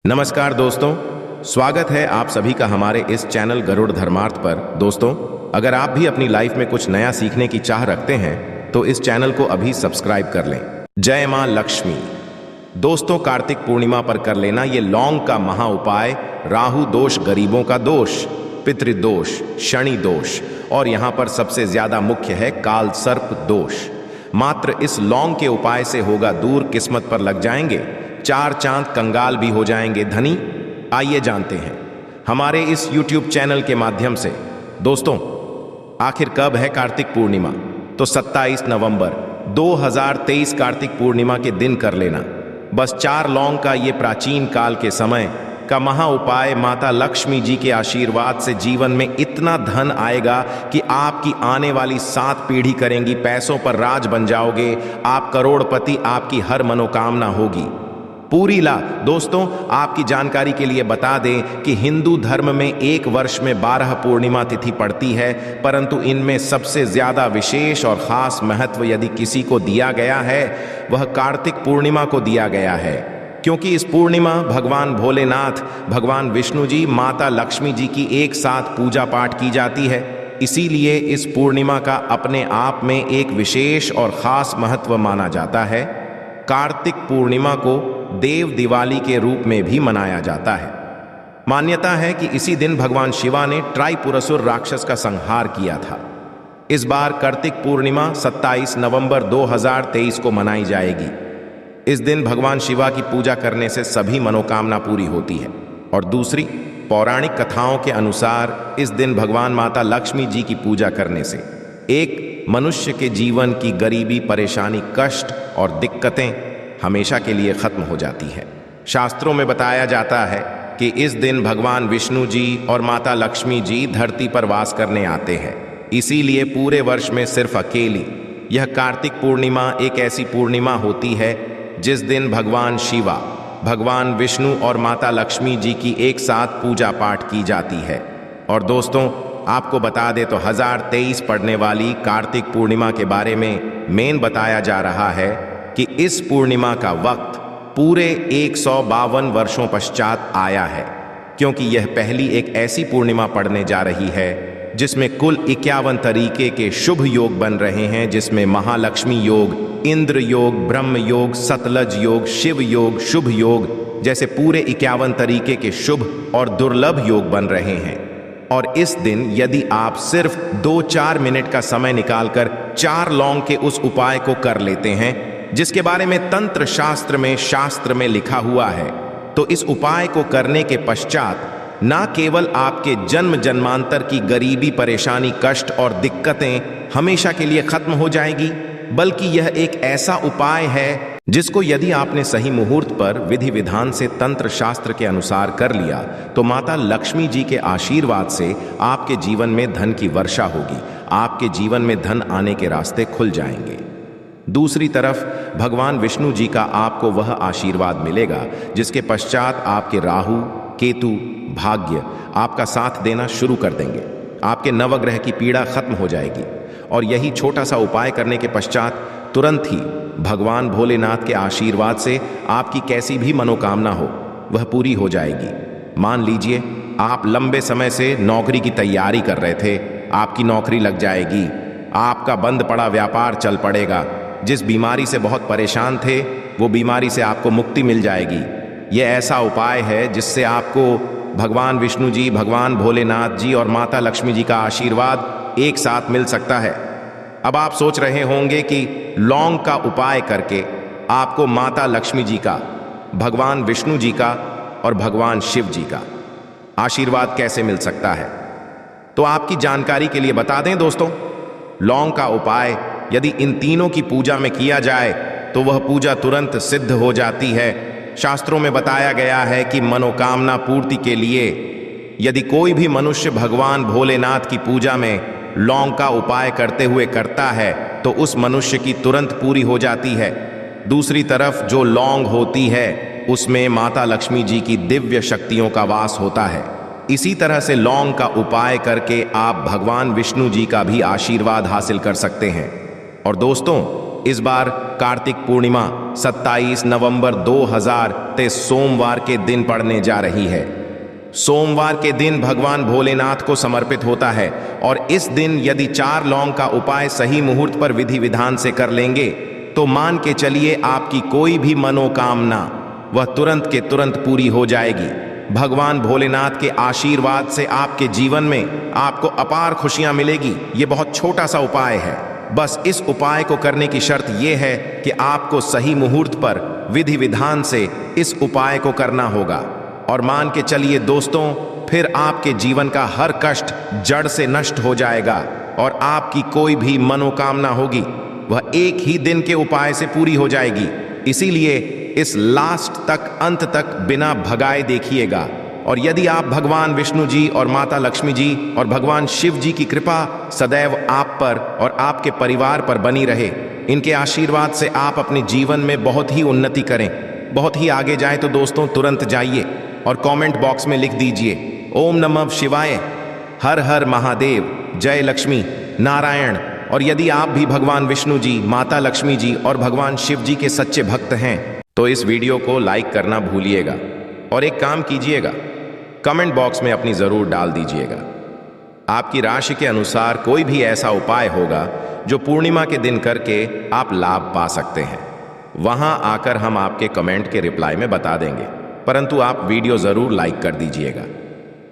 नमस्कार दोस्तों, स्वागत है आप सभी का हमारे इस चैनल गरुड़ धर्मार्थ पर। दोस्तों, अगर आप भी अपनी लाइफ में कुछ नया सीखने की चाह रखते हैं तो इस चैनल को अभी सब्सक्राइब कर लें। जय मां लक्ष्मी। दोस्तों, कार्तिक पूर्णिमा पर कर लेना ये लौंग का महा उपाय राहु दोष, गरीबों का दोष, पितृदोष, शनि दोष और यहाँ पर सबसे ज्यादा मुख्य है काल सर्प दोष। मात्र इस लौंग के उपाय से होगा दूर, किस्मत पर लग जाएंगे, चार चांद कंगाल भी हो जाएंगे धनी। आइए जानते हैं हमारे इस YouTube चैनल के माध्यम से। दोस्तों, आखिर कब है कार्तिक पूर्णिमा? तो 27 नवंबर 2023 कार्तिक पूर्णिमा के दिन कर लेना। बस 4 लौंग का ये प्राचीन काल के समय का महा उपाय माता लक्ष्मी जी के आशीर्वाद से जीवन में इतना धन आएगा कि आपकी आने वाली 7 पीढ़ी करेंगी, पैसों पर राज बन जाओगे, आप करोड़पति, आपकी हर मनोकामना होगी पूरी ला। दोस्तों, आपकी जानकारी के लिए बता दें कि हिंदू धर्म में एक वर्ष में 12 पूर्णिमा तिथि पड़ती है, परंतु इनमें सबसे ज्यादा विशेष और खास महत्व यदि किसी को दिया गया है वह कार्तिक पूर्णिमा को दिया गया है, क्योंकि इस पूर्णिमा भगवान भोलेनाथ, भगवान विष्णु जी, माता लक्ष्मी जी की एक साथ पूजा पाठ की जाती है। इसीलिए इस पूर्णिमा का अपने आप में एक विशेष और खास महत्व माना जाता है। कार्तिक पूर्णिमा को देव दिवाली के रूप में भी मनाया जाता है। मान्यता है कि इसी दिन भगवान शिवा ने त्रिपुरासुर राक्षस का संहार किया था। इस बार कार्तिक पूर्णिमा 27 नवंबर 2023 को मनाई जाएगी। इस दिन भगवान शिवा की पूजा करने से सभी मनोकामना पूरी होती है। और दूसरी पौराणिक कथाओं के अनुसार इस दिन भगवान माता लक्ष्मी जी की पूजा करने से एक मनुष्य के जीवन की गरीबी, परेशानी, कष्ट और दिक्कतें हमेशा के लिए खत्म हो जाती है। शास्त्रों में बताया जाता है कि इस दिन भगवान विष्णु जी और माता लक्ष्मी जी धरती पर वास करने आते हैं। इसीलिए पूरे वर्ष में सिर्फ अकेली यह कार्तिक पूर्णिमा एक ऐसी पूर्णिमा होती है जिस दिन भगवान शिवा, भगवान विष्णु और माता लक्ष्मी जी की एक साथ पूजा पाठ की जाती है। और दोस्तों, आपको बता दे तो 1023 पड़ने वाली कार्तिक पूर्णिमा के बारे में मेन बताया जा रहा है कि इस पूर्णिमा का वक्त पूरे 152 वर्षों पश्चात आया है, क्योंकि यह पहली एक ऐसी पूर्णिमा पड़ने जा रही है जिसमें कुल 51 तरीके के शुभ योग बन रहे हैं, जिसमें महालक्ष्मी योग, इंद्र योग, ब्रह्म योग, सतलज योग, शिव योग, शुभ योग जैसे पूरे 51 तरीके के शुभ और दुर्लभ योग बन रहे हैं। और इस दिन यदि आप सिर्फ 2-4 मिनट का समय निकालकर 4 लौंग के उस उपाय को कर लेते हैं जिसके बारे में तंत्र शास्त्र में लिखा हुआ है, तो इस उपाय को करने के पश्चात ना केवल आपके जन्म जन्मांतर की गरीबी, परेशानी, कष्ट और दिक्कतें हमेशा के लिए खत्म हो जाएगी, बल्कि यह एक ऐसा उपाय है जिसको यदि आपने सही मुहूर्त पर विधि विधान से तंत्र शास्त्र के अनुसार कर लिया तो माता लक्ष्मी जी के आशीर्वाद से आपके जीवन में धन की वर्षा होगी, आपके जीवन में धन आने के रास्ते खुल जाएंगे। दूसरी तरफ भगवान विष्णु जी का आपको वह आशीर्वाद मिलेगा जिसके पश्चात आपके राहु, केतु, भाग्य आपका साथ देना शुरू कर देंगे। आपके नवग्रह की पीड़ा खत्म हो जाएगी और यही छोटा सा उपाय करने के पश्चात तुरंत ही भगवान भोलेनाथ के आशीर्वाद से आपकी कैसी भी मनोकामना हो वह पूरी हो जाएगी। मान लीजिए आप लंबे समय से नौकरी की तैयारी कर रहे थे, आपकी नौकरी लग जाएगी, आपका बंद पड़ा व्यापार चल पड़ेगा, जिस बीमारी से बहुत परेशान थे वो बीमारी से आपको मुक्ति मिल जाएगी। यह ऐसा उपाय है जिससे आपको भगवान विष्णु जी, भगवान भोलेनाथ जी और माता लक्ष्मी जी का आशीर्वाद एक साथ मिल सकता है। अब आप सोच रहे होंगे कि लौंग का उपाय करके आपको माता लक्ष्मी जी का, भगवान विष्णु जी का और भगवान शिव जी का आशीर्वाद कैसे मिल सकता है। तो आपकी जानकारी के लिए बता दें दोस्तों, लौंग का उपाय यदि इन तीनों की पूजा में किया जाए तो वह पूजा तुरंत सिद्ध हो जाती है। शास्त्रों में बताया गया है कि मनोकामना पूर्ति के लिए यदि कोई भी मनुष्य भगवान भोलेनाथ की पूजा में लौंग का उपाय करते हुए करता है तो उस मनुष्य की तुरंत पूरी हो जाती है। दूसरी तरफ जो लौंग होती है उसमें माता लक्ष्मी जी की दिव्य शक्तियों का वास होता है। इसी तरह से लौंग का उपाय करके आप भगवान विष्णु जी का भी आशीर्वाद हासिल कर सकते हैं। और दोस्तों, इस बार कार्तिक पूर्णिमा 27 नवंबर 2023 सोमवार के दिन पड़ने जा रही है। सोमवार के दिन भगवान भोलेनाथ को समर्पित होता है और इस दिन यदि 4 लौंग का उपाय सही मुहूर्त पर विधि विधान से कर लेंगे तो मान के चलिए आपकी कोई भी मनोकामना वह तुरंत के तुरंत पूरी हो जाएगी। भगवान भोलेनाथ के आशीर्वाद से आपके जीवन में आपको अपार खुशियां मिलेगी। ये बहुत छोटा सा उपाय है। बस इस उपाय को करने की शर्त यह है कि आपको सही मुहूर्त पर विधि विधान से इस उपाय को करना होगा। और मान के चलिए दोस्तों, फिर आपके जीवन का हर कष्ट जड़ से नष्ट हो जाएगा और आपकी कोई भी मनोकामना होगी वह एक ही दिन के उपाय से पूरी हो जाएगी। इसीलिए इस लास्ट तक अंत तक बिना भगाए देखिएगा। और यदि आप भगवान विष्णु जी और माता लक्ष्मी जी और भगवान शिव जी की कृपा सदैव आप पर और आपके परिवार पर बनी रहे, इनके आशीर्वाद से आप अपने जीवन में बहुत ही उन्नति करें, बहुत ही आगे जाए, तो दोस्तों तुरंत जाइए और कमेंट बॉक्स में लिख दीजिए ओम नमः शिवाय, हर हर महादेव, जय लक्ष्मी नारायण। और यदि आप भी भगवान विष्णु जी, माता लक्ष्मी जी और भगवान शिव जी के सच्चे भक्त हैं तो इस वीडियो को लाइक करना भूलिएगा और एक काम कीजिएगा, कमेंट बॉक्स में अपनी जरूर डाल दीजिएगा आपकी राशि के अनुसार कोई भी ऐसा उपाय होगा जो पूर्णिमा के दिन करके आप लाभ पा सकते हैं। वहां आकर हम आपके कमेंट के रिप्लाई में बता देंगे, परंतु आप वीडियो जरूर लाइक कर दीजिएगा।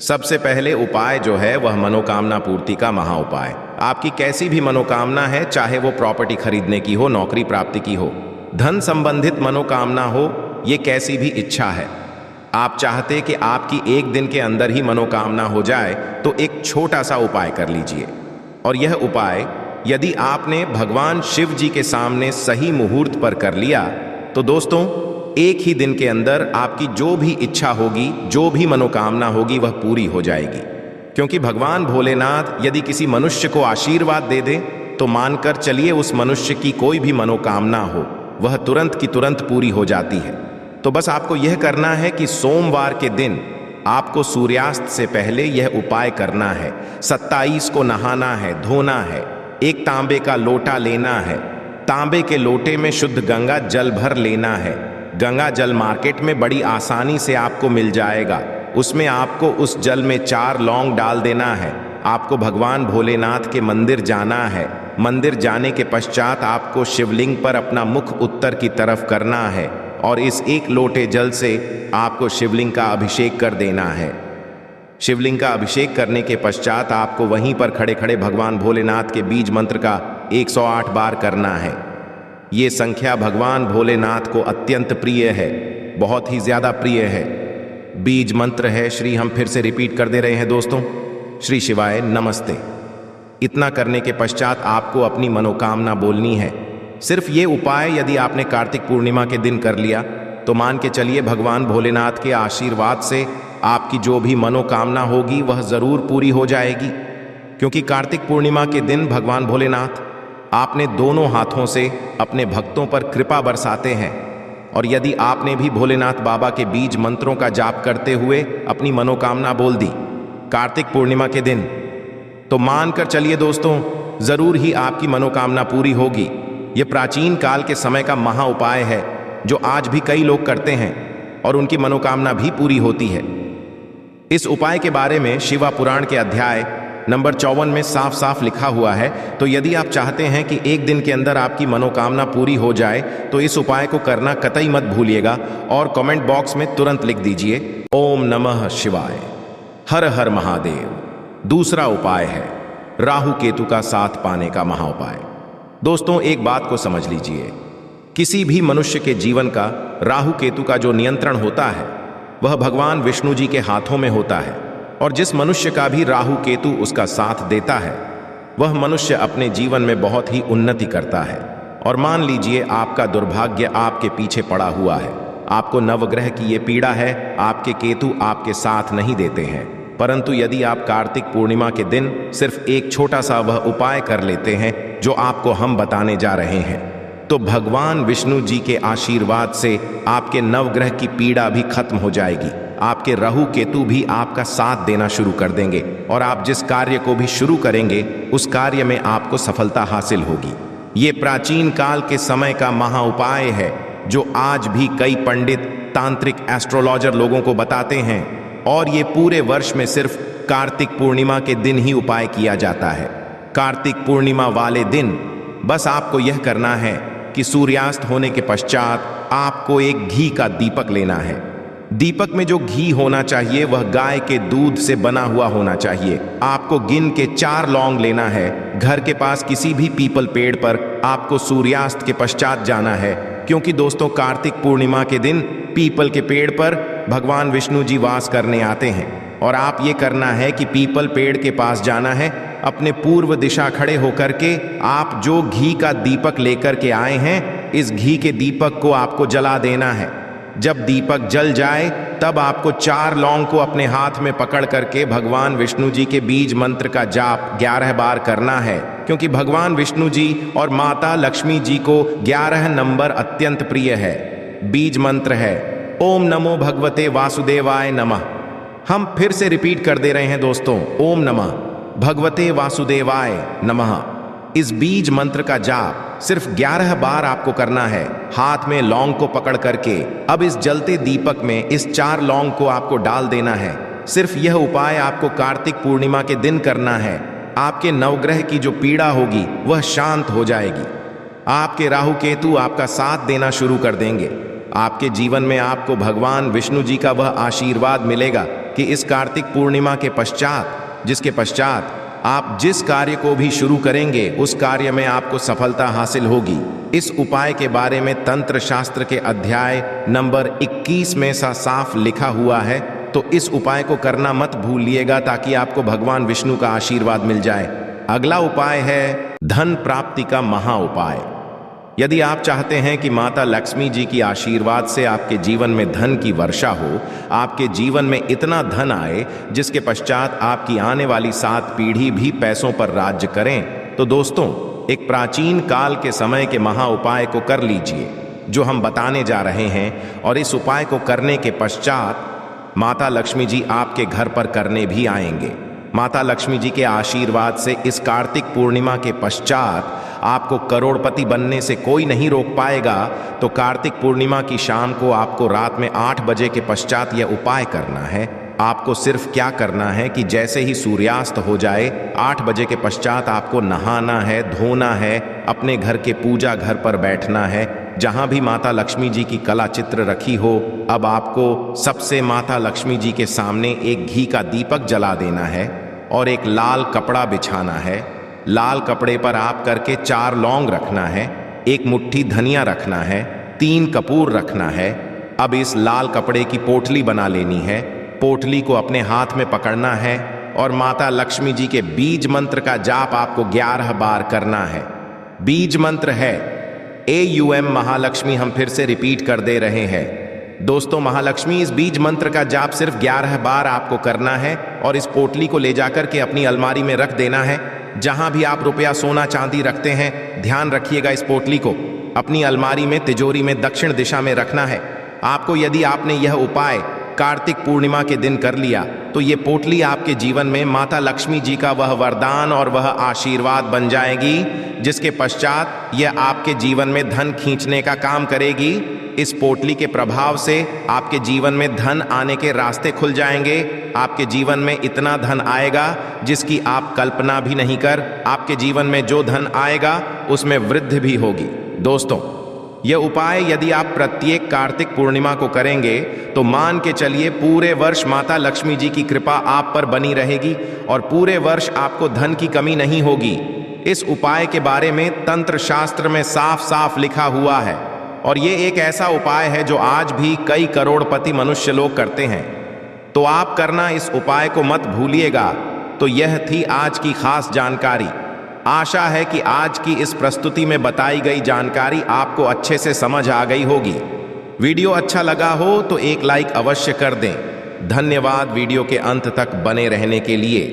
सबसे पहले उपाय जो है वह मनोकामना पूर्ति का महा उपाय। आपकी कैसी भी मनोकामना है, चाहे वो प्रॉपर्टी खरीदने की हो, नौकरी प्राप्ति की हो, धन संबंधित मनोकामना हो, ये कैसी भी इच्छा है, आप चाहते कि आपकी एक दिन के अंदर ही मनोकामना हो जाए तो एक छोटा सा उपाय कर लीजिए। और यह उपाय यदि आपने भगवान शिव जी के सामने सही मुहूर्त पर कर लिया तो दोस्तों एक ही दिन के अंदर आपकी जो भी इच्छा होगी, जो भी मनोकामना होगी वह पूरी हो जाएगी। क्योंकि भगवान भोलेनाथ यदि किसी मनुष्य को आशीर्वाद दे दे तो मानकर चलिए उस मनुष्य की कोई भी मनोकामना हो वह तुरंत की तुरंत पूरी हो जाती है। तो बस आपको यह करना है कि सोमवार के दिन आपको सूर्यास्त से पहले यह उपाय करना है। 27 को नहाना है, धोना है, एक तांबे का लोटा लेना है, तांबे के लोटे में शुद्ध गंगा जल भर लेना है। गंगा जल मार्केट में बड़ी आसानी से आपको मिल जाएगा। उसमें आपको उस जल में 4 लौंग डाल देना है। आपको भगवान भोलेनाथ के मंदिर जाना है। मंदिर जाने के पश्चात आपको शिवलिंग पर अपना मुख उत्तर की तरफ करना है और इस एक लोटे जल से आपको शिवलिंग का अभिषेक कर देना है। शिवलिंग का अभिषेक करने के पश्चात आपको वहीं पर खड़े खड़े भगवान भोलेनाथ के बीज मंत्र का 108 बार करना है। ये संख्या भगवान भोलेनाथ को अत्यंत प्रिय है, बहुत ही ज्यादा प्रिय है। बीज मंत्र है श्री, हम फिर से रिपीट कर दे रहे हैं दोस्तों, श्री शिवाय नमस्ते। इतना करने के पश्चात आपको अपनी मनोकामना बोलनी है। सिर्फ ये उपाय यदि आपने कार्तिक पूर्णिमा के दिन कर लिया तो मान के चलिए भगवान भोलेनाथ के आशीर्वाद से आपकी जो भी मनोकामना होगी वह जरूर पूरी हो जाएगी। क्योंकि कार्तिक पूर्णिमा के दिन भगवान भोलेनाथ आपने दोनों हाथों से अपने भक्तों पर कृपा बरसाते हैं। और यदि आपने भी भोलेनाथ बाबा के बीज मंत्रों का जाप करते हुए अपनी मनोकामना बोल दी कार्तिक पूर्णिमा के दिन, तो मानकर चलिए दोस्तों जरूर ही आपकी मनोकामना पूरी होगी। ये प्राचीन काल के समय का महा उपाय है जो आज भी कई लोग करते हैं और उनकी मनोकामना भी पूरी होती है। इस उपाय के बारे में शिवा पुराण के अध्याय नंबर 54 में साफ साफ लिखा हुआ है। तो यदि आप चाहते हैं कि एक दिन के अंदर आपकी मनोकामना पूरी हो जाए तो इस उपाय को करना कतई मत भूलिएगा और कमेंट बॉक्स में तुरंत लिख दीजिए ओम नमः शिवाय, हर हर महादेव। दूसरा उपाय है राहु केतु का साथ पाने का महा उपाय। दोस्तों एक बात को समझ लीजिए, किसी भी मनुष्य के जीवन का राहु केतु का जो नियंत्रण होता है वह भगवान विष्णु जी के हाथों में होता है। और जिस मनुष्य का भी राहु केतु उसका साथ देता है वह मनुष्य अपने जीवन में बहुत ही उन्नति करता है। और मान लीजिए आपका दुर्भाग्य आपके पीछे पड़ा हुआ है, आपको नवग्रह की ये पीड़ा है, आपके केतु आपके साथ नहीं देते हैं, परंतु यदि आप कार्तिक पूर्णिमा के दिन सिर्फ एक छोटा सा वह उपाय कर लेते हैं जो आपको हम बताने जा रहे हैं तो भगवान विष्णु जी के आशीर्वाद से आपके नवग्रह की पीड़ा भी खत्म हो जाएगी। आपके राहु केतु भी आपका साथ देना शुरू कर देंगे और आप जिस कार्य को भी शुरू करेंगे उस कार्य में आपको सफलता हासिल होगी। ये प्राचीन काल के समय का महा उपाय है जो आज भी कई पंडित, तांत्रिक, एस्ट्रोलॉजर लोगों को बताते हैं, और ये पूरे वर्ष में सिर्फ कार्तिक पूर्णिमा के दिन ही उपाय किया जाता है। कार्तिक पूर्णिमा वाले दिन बस आपको यह करना है कि सूर्यास्त होने के पश्चात आपको एक घी का दीपक लेना है। दीपक में जो घी होना चाहिए वह गाय के दूध से बना हुआ होना चाहिए। आपको गिन के 4 लौंग लेना है। घर के पास किसी भी पीपल पेड़ पर आपको सूर्यास्त के पश्चात जाना है, क्योंकि दोस्तों कार्तिक पूर्णिमा के दिन पीपल के पेड़ पर भगवान विष्णु जी वास करने आते हैं। और आप ये करना है कि पीपल पेड़ के पास जाना है, अपने पूर्व दिशा खड़े होकर के आप जो घी का दीपक लेकर के आए हैं, इस घी के दीपक को आपको जला देना है। जब दीपक जल जाए तब आपको 4 लौंग को अपने हाथ में पकड़ करके भगवान विष्णु जी के बीज मंत्र का जाप 11 बार करना है, क्योंकि भगवान विष्णु जी और माता लक्ष्मी जी को 11 नंबर अत्यंत प्रिय है। बीज मंत्र है ओम नमो भगवते वासुदेवाय नमः। हम फिर से रिपीट कर दे रहे हैं दोस्तों, ओम नमः भगवते वासुदेवाय नमः। इस बीज मंत्र का जाप सिर्फ 11 बार आपको करना है, हाथ में लौंग को पकड़ करके। अब इस जलते दीपक में इस 4 लौंग को आपको डाल देना है। सिर्फ यह उपाय आपको कार्तिक पूर्णिमा के दिन करना है। आपके नवग्रह की जो पीड़ा होगी वह शांत हो जाएगी। आपके राहु केतु आपका साथ देना शुरू कर देंगे। आपके जीवन में आपको भगवान विष्णु जी का वह आशीर्वाद मिलेगा कि इस कार्तिक पूर्णिमा के पश्चात, जिसके पश्चात आप जिस कार्य को भी शुरू करेंगे उस कार्य में आपको सफलता हासिल होगी। इस उपाय के बारे में तंत्र शास्त्र के अध्याय नंबर 21 में साफ लिखा हुआ है, तो इस उपाय को करना मत भूलिएगा ताकि आपको भगवान विष्णु का आशीर्वाद मिल जाए। अगला उपाय है धन प्राप्ति का महा उपाय। यदि आप चाहते हैं कि माता लक्ष्मी जी की आशीर्वाद से आपके जीवन में धन की वर्षा हो, आपके जीवन में इतना धन आए जिसके पश्चात आपकी आने वाली 7 पीढ़ी भी पैसों पर राज्य करें, तो दोस्तों एक प्राचीन काल के समय के महा उपाय को कर लीजिए जो हम बताने जा रहे हैं। और इस उपाय को करने के पश्चात माता लक्ष्मी जी आपके घर पर करने भी आएंगे। माता लक्ष्मी जी के आशीर्वाद से इस कार्तिक पूर्णिमा के पश्चात आपको करोड़पति बनने से कोई नहीं रोक पाएगा। तो कार्तिक पूर्णिमा की शाम को आपको रात में 8 बजे के पश्चात यह उपाय करना है। आपको सिर्फ क्या करना है कि जैसे ही सूर्यास्त हो जाए 8 बजे के पश्चात आपको नहाना है, धोना है, अपने घर के पूजा घर पर बैठना है जहां भी माता लक्ष्मी जी की कला चित्र रखी हो। अब आपको सबसे माता लक्ष्मी जी के सामने एक घी का दीपक जला देना है और एक लाल कपड़ा बिछाना है। लाल कपड़े पर आप करके 4 लौंग रखना है, 1 मुट्ठी धनिया रखना है, 3 कपूर रखना है। अब इस लाल कपड़े की पोटली बना लेनी है। पोटली को अपने हाथ में पकड़ना है और माता लक्ष्मी जी के बीज मंत्र का जाप आपको 11 बार करना है। बीज मंत्र है AUM महालक्ष्मी। हम फिर से रिपीट कर दे रहे हैं दोस्तों, महालक्ष्मी। इस बीज मंत्र का जाप सिर्फ 11 बार आपको करना है और इस पोटली को ले जाकर के अपनी अलमारी में रख देना है। जहां भी आप रुपया, सोना, चांदी रखते हैं, ध्यान रखिएगा इस पोटली को अपनी अलमारी में, तिजोरी में दक्षिण दिशा में रखना है। आपको यदि आपने यह उपाय कार्तिक पूर्णिमा के दिन कर लिया तो ये पोटली आपके जीवन में माता लक्ष्मी जी का वह वरदान और वह आशीर्वाद बन जाएगी, जिसके पश्चात यह आपके जीवन में धन खींचने का काम करेगी। इस पोटली के प्रभाव से आपके जीवन में धन आने के रास्ते खुल जाएंगे। आपके जीवन में इतना धन आएगा जिसकी आप कल्पना भी नहीं कर। आपके जीवन में जो धन आएगा उसमें वृद्धि भी होगी। दोस्तों यह उपाय यदि आप प्रत्येक कार्तिक पूर्णिमा को करेंगे तो मान के चलिए पूरे वर्ष माता लक्ष्मी जी की कृपा आप पर बनी रहेगी और पूरे वर्ष आपको धन की कमी नहीं होगी। इस उपाय के बारे में तंत्र शास्त्र में साफ साफ लिखा हुआ है और ये एक ऐसा उपाय है जो आज भी कई करोड़पति मनुष्य लोग करते हैं। तो आप करना इस उपाय को मत भूलिएगा। तो यह थी आज की खास जानकारी। आशा है कि आज की इस प्रस्तुति में बताई गई जानकारी आपको अच्छे से समझ आ गई होगी। वीडियो अच्छा लगा हो तो एक लाइक अवश्य कर दें। धन्यवाद वीडियो के अंत तक बने रहने के लिए।